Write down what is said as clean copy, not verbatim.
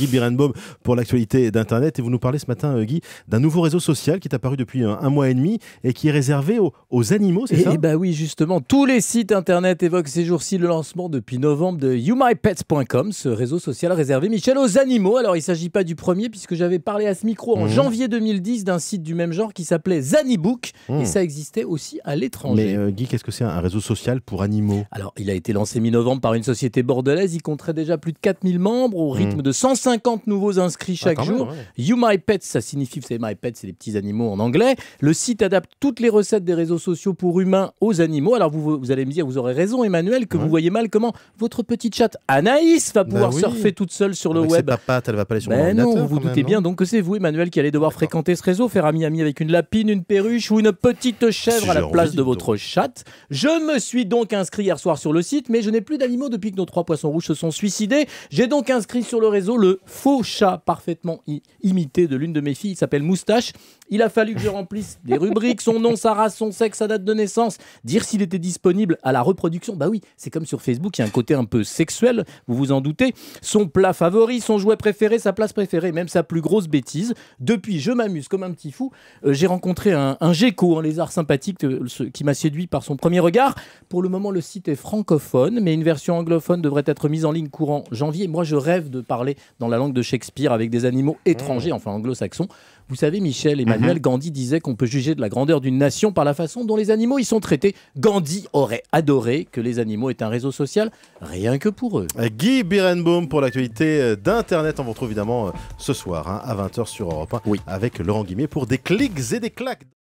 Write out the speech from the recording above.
Guy Birenbaum pour l'actualité d'Internet. Et vous nous parlez ce matin, Guy, d'un nouveau réseau social qui est apparu depuis un mois et demi et qui est réservé aux animaux, c'est ça? Eh bien oui, justement, tous les sites Internet évoquent ces jours-ci le lancement depuis novembre de youmypets.com, ce réseau social réservé, Michel, aux animaux. Alors il ne s'agit pas du premier, puisque j'avais parlé à ce micro en janvier 2010 d'un site du même genre qui s'appelait Zanibook, et ça existait aussi à l'étranger. Mais Guy, qu'est-ce que c'est un réseau social pour animaux? Alors, il a été lancé mi-novembre par une société bordelaise. Il compterait déjà plus de 4000 membres au rythme de 150 nouveaux inscrits chaque jour. Même, ouais. You My Pets, ça signifie, vous savez, My Pets, c'est les petits animaux en anglais. Le site adapte toutes les recettes des réseaux sociaux pour humains aux animaux. Alors, vous allez me dire, vous aurez raison, Emmanuel, que vous voyez mal comment votre petite chatte Anaïs va pouvoir surfer toute seule sur le Avec web. ses papates, elle va pas aller sur mon Ben ordinateur. non, vous quand même, doutez bien donc que c'est vous, Emmanuel, qui allez devoir fréquenter ce réseau, faire ami-ami avec une lapine, une perruche ou une petite chèvre Si à la j'ai place envie, de dis votre chatte. Je me suis donc inscrit hier soir sur le site, mais je n'ai plus d'animaux depuis que nos 3 poissons rouges se sont suicidés. J'ai donc inscrit sur le réseau le faux chat parfaitement imité de l'une de mes filles. Il s'appelle Moustache. Il a fallu que je remplisse des rubriques, son nom, sa race, son sexe, sa date de naissance, dire s'il était disponible à la reproduction. Bah oui, c'est comme sur Facebook, il y a un côté un peu sexuel, vous vous en doutez. Son plat favori, son jouet préféré, sa place préférée, même sa plus grosse bêtise. Depuis, je m'amuse comme un petit fou. J'ai rencontré un gecko, un lézard sympathique qui m'a séduit par son premier regard. Pour le moment, le site est francophone, mais une version anglophone devrait être mise en ligne courant janvier. Moi, je rêve de parler dans la langue de Shakespeare avec des animaux étrangers, enfin anglo-saxons. Vous savez, Michel, Emmanuel, Gandhi disait qu'on peut juger de la grandeur d'une nation par la façon dont les animaux y sont traités. Gandhi aurait adoré que les animaux aient un réseau social, rien que pour eux. Guy Birenbaum pour l'actualité d'Internet. On vous retrouve évidemment ce soir à 20h sur Europe 1 avec Laurent Guimet pour des clics et des claques.